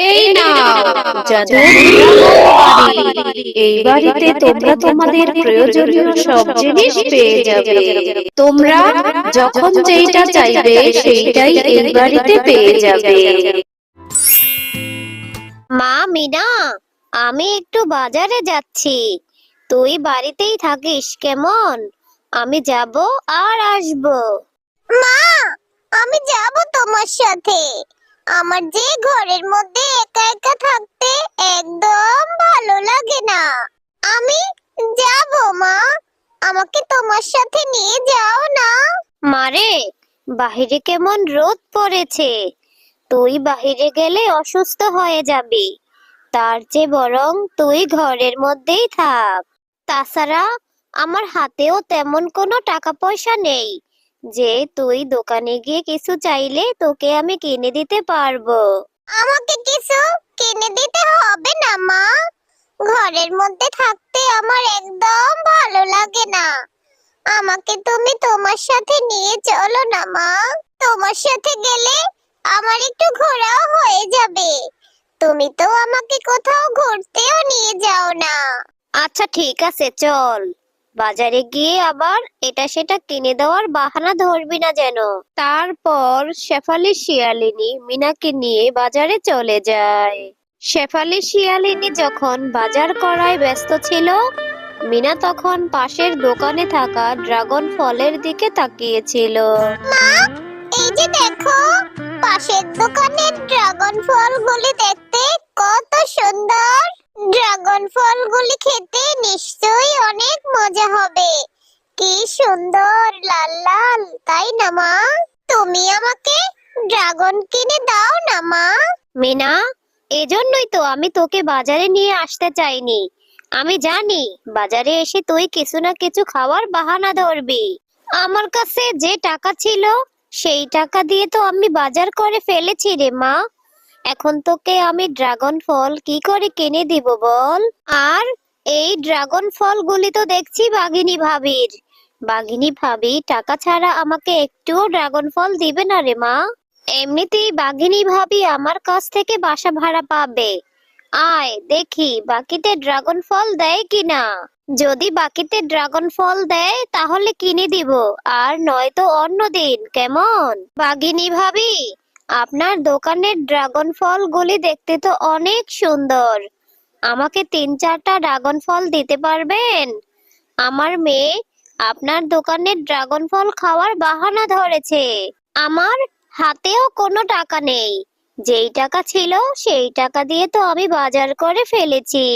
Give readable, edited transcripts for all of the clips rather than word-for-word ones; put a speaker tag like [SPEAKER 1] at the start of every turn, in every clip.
[SPEAKER 1] এই নাও জাদুর ড্রাগন বাড়ি। এই বাড়িতে তোমরা তোমাদের প্রয়োজনীয় সব জিনিস পেয়ে যাবে। তোমরা যখন যেইটা চাইবে সেইটাই এই বাড়িতে পেয়ে যাবে।
[SPEAKER 2] মা মিনা, আমি একটু বাজারে যাচ্ছি। তুই বাড়িতেই থাকিস কেমন? আমি যাব আর আসব। মা, আমি যাব তোমার সাথে। আমার যে ঘরের মধ্যে একা একা থাকতে একদম ভালো লাগে না। আমি যাব মা, আমাকে তোমার সাথে নিয়ে যাও না। মারে, বাহিরে কেমন রোদ পড়েছে। তুই বাহিরে গেলে অসুস্থ হয়ে যাবি। তার চেয়ে বরং তুই ঘরের মধ্যেই থাক। তাছাড়া আমার হাতেও তেমন কোনো টাকা পয়সা নেই যে তুই দোকানে গিয়ে কিছু চাইলে তোকে আমি কিনে দিতে পারবো। আমাকে কিছু কিনে দিতে হবে না মা। ঘরের মধ্যে থাকতে আমার একদম ভালো লাগে না। আমাকে তুমি তোমার সাথে নিয়ে চলো না মা। তোমার সাথে গেলে আমার একটু ঘোরাও হয়ে যাবে। তুমি তো আমাকে কোথাও ঘুরতেও নিয়ে যাও না। আচ্ছা ঠিক আছে, চল। বাজারে গিয়ে আবার এটা সেটা কিনে দেওয়ার বাহানা ধরবি না যেন। তারপর শেফালি শিয়ালিনী মিনাকে নিয়ে বাজারে চলে যায়। শেফালি শিয়ালিনী যখন বাজার করায় ব্যস্ত ছিল, মিনা তখন পাশের দোকানে থাকা ড্রাগন ফলের দিকে তাকিয়েছিল। মা, এই যে দেখো, পাশের দোকানের ড্রাগন ফলগুলি দেখতে কত সুন্দর। ড্রাগন ফলগুলি খেতে নিশ্চয়ই অনেক মজা হবে। কি সুন্দর লাল লাল, তাই না মা? তুমি আমাকে ড্রাগন কিনে দাও না মা। মিনা, এজন্যই তো আমি তোকে বাজারে নিয়ে আসতে চাইনি। আমি জানি বাজারে এসে তুই কিছু না কিছু খাওয়ার বাহানা ধরবি। আমার কাছে যে টাকা ছিল সেই টাকা দিয়ে তো আমি বাজার করে ফেলেছি রে মা। এখন তোকে আমি ড্রাগন ফল কি করে কিনে দিব বল? আর এই ড্রাগন ফলগুলি তো দেখছি বাঘিনী ভাবির। বাঘিনী ভাবি টাকা ছাড়া আমাকে একটুও ড্রাগন ফল দিবে না রে মা। এমনিতেই বাঘিনী ভাবি আমার কাছ থেকে বাসা ভাড়া পাবে। আয় দেখি বাকিতে ড্রাগন ফল দেয় কিনা। যদি বাকিতে ড্রাগন ফল দেয় তাহলে কিনে দিব, আর নয়তো অন্য দিন, কেমন? বাঘিনী ভাবি, আপনার দোকানের ড্রাগন ফলগুলি দেখতে তো অনেক সুন্দর। আমাকে 3-4টা ড্রাগন ফল দিতে পারবেন? আমার মেয়ে আপনার দোকানের ড্রাগন ফল খাওয়ার বাহানা ধরেছে। আমার হাতেও কোনো টাকা নেই। যেই টাকা ছিল সেই টাকা দিয়ে তো আমি বাজার করে ফেলেছি।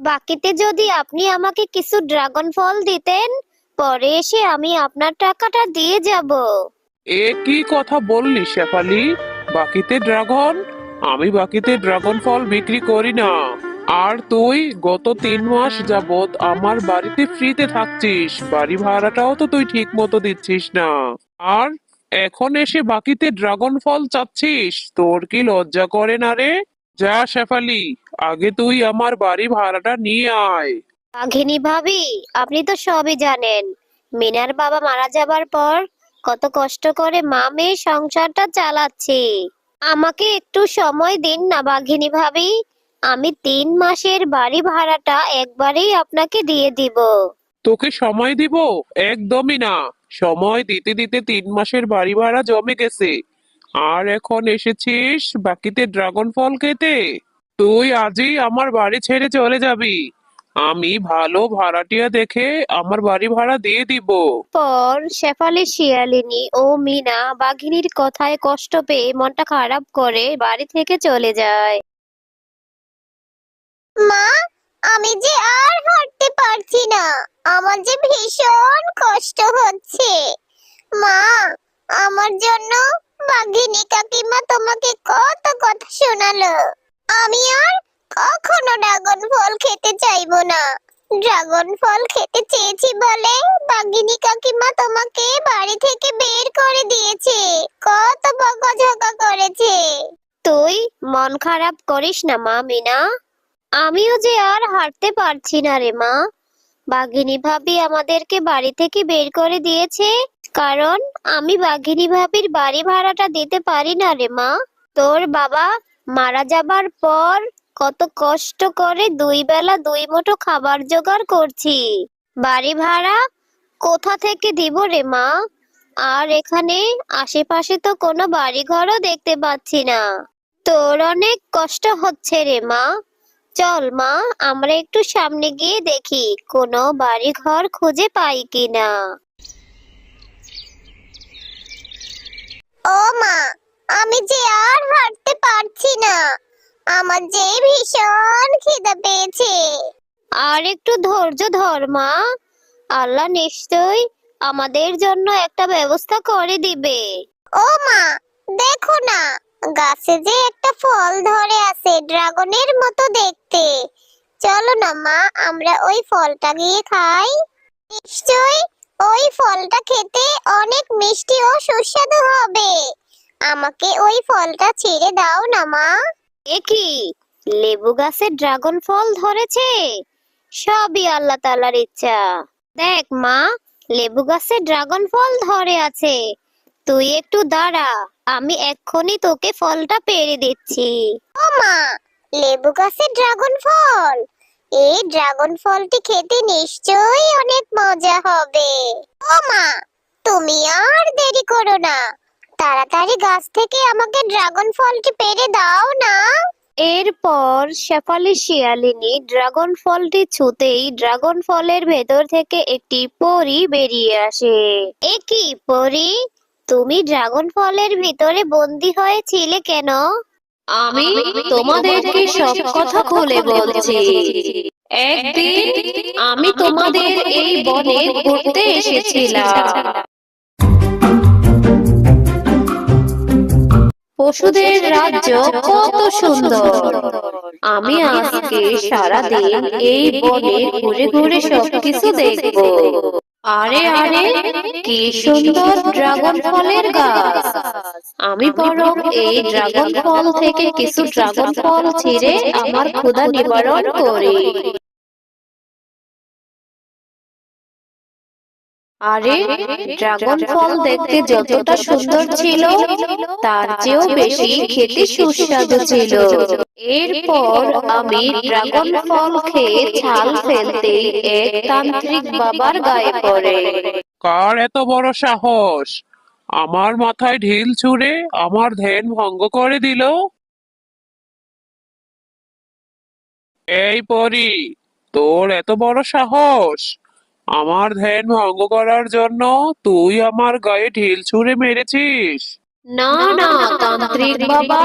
[SPEAKER 2] বাকিতে যদি আপনি আমাকে কিছু ড্রাগন ফল দিতেন, পরে এসে আমি আপনার টাকাটা দিয়ে যাব।
[SPEAKER 3] এ কি কথা বললি শেফালি? বাকিতে ড্রাগন? আমি বাকিতে ড্রাগন ফল বিক্রি করি না। আর তুই গত 3 মাস যাবত আমার বাড়িতে ফ্রিতে থাকছিস, বাড়ি ভাড়াটাও তো তুই ঠিক মতো দিচ্ছিস না। আর এখন এসে বাকিতে ড্রাগন ফল চাচ্ছিস? তোর কি লজ্জা করে না রে? যা শেফালি, আগে তুই আমার বাড়ি ভাড়াটা নিয়ে আয়।
[SPEAKER 2] বাঘিনী ভাবি, আপনি তো সবই জানেন। মিনার বাবা মারা যাবার পর কত কষ্ট করে মা মেয়ে সংসারটা চালাচ্ছি। আমাকে একটু সময় দিন না বাঘিনী ভাবি। আমি 3 মাসের বাড়ি ভাড়াটা একবারেই আপনাকে দিয়ে দিব।
[SPEAKER 3] তোকে সময় দিব? একদমই না। সময় দিতে দিতে 3 মাসের বাড়ি ভাড়া জমে গেছে, আর এখন এসেছিস বাকিতে ড্রাগন ফল খেতে? তুই আজই আমার বাড়ি ছেড়ে চলে যাবি। আমি ভালো ভাড়াটিয়া দেখে আমার বাড়ি ভাড়া দিয়ে দিব।
[SPEAKER 2] পর শেফালি শিয়ালিনী ও মিনা বাঘিনীর কথায় কষ্ট পেয়ে মনটা খারাপ করে বাড়ি থেকে চলে যায়। মা, আমি যে আর হাঁটতে পারছি না। আমার যে ভীষণ কষ্ট হচ্ছে। মা, আমার জন্য বাঘিনী কাকিমা তোমাকে কত কথা শোনালো। আমি আর কখনো ড্রাগন ফল খেতে চাইবো না। ড্রাগন ফল খেতে চেয়েছি বলে বাঘিনী কাকিমা তোমাকে বাড়ি থেকে বের করে দিয়েছে, কত বকাঝকা করেছে। তুই মন খারাপ করিস না মা মিনা। আমিও যে আর হাঁটতে পারছি না রে মা। বাঘিনী ভাবি আমাদেরকে বাড়ি থেকে বের করে দিয়েছে কারণ আমি বাঘিনী ভাবির বাড়ি ভাড়াটা দিতে পারি না রে মা। তোর বাবা মারা যাবার পর কত কষ্ট করে 2 বেলা 2 মুঠো খাবার জোগাড় করছি। বাড়ি ভাড়া কোথা থেকে দিব রে মা? আর এখানে আশেপাশে তো কোনো বাড়ি ঘরও দেখতে পাচ্ছি না। তোর অনেক কষ্ট হচ্ছে রে মা। চল মা, আমরা একটু সামনে গিয়ে দেখি কোনো বাড়ি ঘর খুঁজে পাই কিনা। ও মা, আমি যে আর হাঁটতে পারছি না। আমার যে ভীষণ খিদে পেয়েছে। আর একটু ধৈর্য ধর মা, আল্লাহ নিশ্চয়ই আমাদের জন্য একটা ব্যবস্থা করে দিবে। ও মা, দেখো না, গাছে যে একটা ফল ধরে আছে, ড্রাগনের মতো দেখতে। চলো না মা, আমরা ওই ফলটা গিয়ে খাই। নিশ্চয়ই ওই ফলটা খেতে অনেক মিষ্টি ও সুস্বাদু হবে। আমাকে ওই ফলটা ছিঁড়ে দাও না মা। এ কি, লেবু গাছে ড্রাগন ফল ধরেছে? সবই আল্লাহ তাআলার ইচ্ছা। দেখ মা, লেবু গাছে ড্রাগন ফল ধরে আছে। তুই একটু দাঁড়া, আমি এক্ষুনি তোকে ফলটা পেড়ে দিচ্ছি। ও মা, লেবু গাছে ড্রাগন ফল! এই ড্রাগন ফলটি খেতে নিশ্চয়ই অনেক মজা হবে। ও মা, তুমি আর দেরি করো না, তাড়াতাড়ি গাছ থেকে আমাকে ড্রাগন ফলটি পেড়ে দাও না। এরপর শেফালি শিয়ালিনী ড্রাগন ফলটি ছুঁতেই ড্রাগন ফলের ভেতর থেকে একটি পরী বেরিয়ে আসে। এ কি পরী, তুমি ড্রাগন ফলের ভিতরে বন্দী হয়েছিলে কেন?
[SPEAKER 1] আমি তোমাদেরকে সব কথা খুলে বলছি। একদিন আমি তোমাদের এই বনে ঘুরতে এসেছিলাম। পশুদের রাজ্য কত সুন্দর। আমি আজকে সারাদিন এই বনে ঘুরে ঘুরে সবকিছু দেখবো। আরে আরে, কি সুন্দর ড্রাগন ফলের গাছ! আমি বরং এই ড্রাগন ফল থেকে কিছু ড্রাগন ফল ছিঁড়ে আমার ক্ষুধা নিবারণ করি। আরে, ড্রাগন ফল দেখতে যতটা সুন্দর ছিল, তার চেয়েও বেশি খেতে সুস্বাদু ছিল। এরপর আমি ড্রাগন ফল খেয়ে ছাল ফেলতে এক তান্ত্রিক বাবার গায়ে পড়ে।
[SPEAKER 3] কার এত বড় সাহস আমার মাথায় ঢিল ছুঁড়ে আমার ধ্যান ভঙ্গ করে দিল? এই পরী, তোর এত বড় সাহস! আমার ধ্যান ভঙ্গ করার জন্য তুই আমার গায়ে ঢিল ছুঁড়ে মেরেছিস?
[SPEAKER 1] না না তান্ত্রিক বাবা,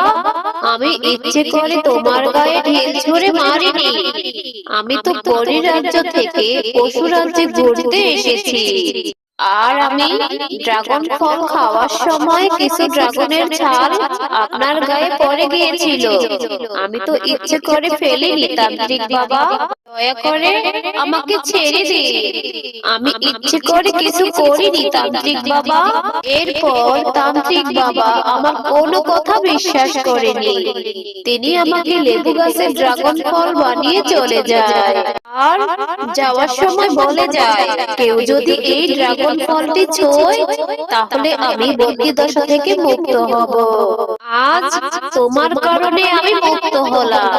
[SPEAKER 1] আমি ইচ্ছে করে তোমার গায়ে ঢিল ছুঁড়ে মারিনি। আমি তো পরিরাজ্য থেকে পশু রাজ্যে ঘুরতে এসেছি। আর আমি ড্রাগন ফল খাওয়ার সময় কিছু ড্রাগনের ছাল আপনার গায়ে পড়ে গিয়েছিল। আমি তো ইচ্ছে করে ফেলিনি তান্ত্রিক বাবা, দয়া করে আমাকে ছেড়ে দিন। আমি ইচ্ছে করে কিছু করিনি তান্ত্রিক বাবা। এরপর তান্ত্রিক বাবা আমার কোনো কথা বিশ্বাস করেনি। তিনি আমাকে লেবু গাছের ড্রাগন ফল বানিয়ে চলে যায়। আর যাওয়ার সময় বলে যায়, কেউ যদি এই ড্রাগন ফলটি ছোঁয় তাহলে আমি বন্দি দশা থেকে মুক্ত হব। আজ তোমার কারণে আমি মুক্ত হলাম।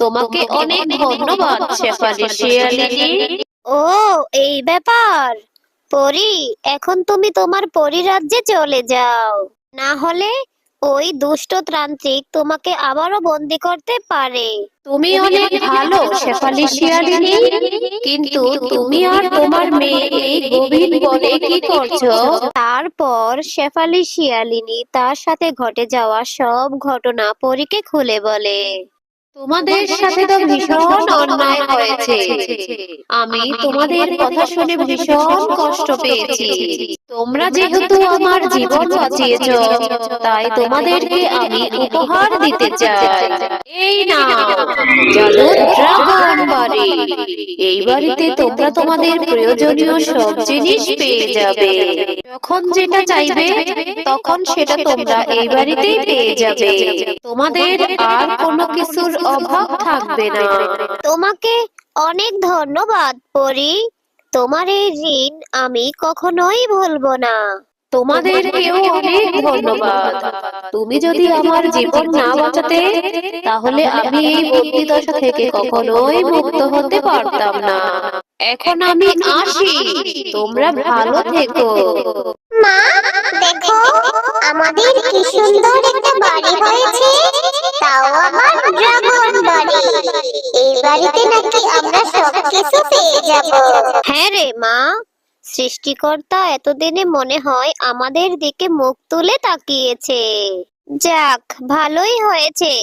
[SPEAKER 1] তোমাকে অনেক ধন্যবাদ শেফালি শিয়ালিনী।
[SPEAKER 2] ও, এই ব্যাপার। পরী, এখন তুমি তোমার পরিরাজ্যে চলে যাও, না হলে ওই দুষ্ট তান্ত্রিক তোমাকে আবারও বন্দি করতে পারে।
[SPEAKER 1] তুমি অনেক ভালো শেফালি শিয়ালিনী, কিন্তু তুমি আর তোমার মেয়ে এই গভীর বনে কি করছো?
[SPEAKER 2] তারপর শেফালি শিয়ালিনী তার সাথে ঘটে যাওয়া সব ঘটনা পরীকে খুলে বলে।
[SPEAKER 1] তোমাদের সাথে তো ভীষণ অন্যায় হয়েছে। আমি তোমাদের কথা শুনে ভীষণ কষ্ট পেয়েছি। তোমরা যেহেতু আমার জীবন বাঁচিয়েছ, তাই তোমাদেরকে আমি উপহার দিতে চাই। এই না, জাদুর ড্রাগন বাড়ি। এই বাড়িতে তোমরা তোমাদের প্রয়োজনীয় সব জিনিস পেয়ে যাবে। যখন যেটা চাইবে তখন সেটা তোমরা এই বাড়িতেই পেয়ে যাবে। তোমাদের আর কোনো কিছুর অভাব থাকবে না।
[SPEAKER 2] তোমাকে অনেক ধন্যবাদ পরী, তোমার এই ঋণ আমি কখনোই ভুলবো না।
[SPEAKER 1] তোমাদেরকেও অনেক ধন্যবাদ। তুমি যদি আমার জীবন না বাঁচাতে, তাহলে আমি এই বন্দি দশা থেকে কখনোই মুক্ত হতে পারতাম না। এখন আমি আসি, তোমরা ভালো থেকো।
[SPEAKER 2] মা, দেখো আমাদের কি সুন্দর একটা বাড়ি হয়েছে, তাও আবার ড্রাগন বাড়ি। এই বাড়িতে নাকি আমরা সবকিছু পেয়ে যাব। হ্যাঁ রে মা, সৃষ্টিকর্তা এতদিনে মনে হয় আমাদের দিকে মুখ তুলে তাকিয়েছে। যাক, ভালোই হয়েছে।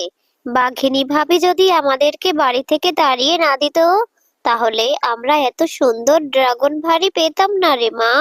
[SPEAKER 2] বাঘিনী ভাবি যদি আমাদেরকে বাড়ি থেকে তাড়িয়ে না দিত, তাহলে আমরা এত সুন্দর ড্রাগন বাড়ি পেতাম না রে মা।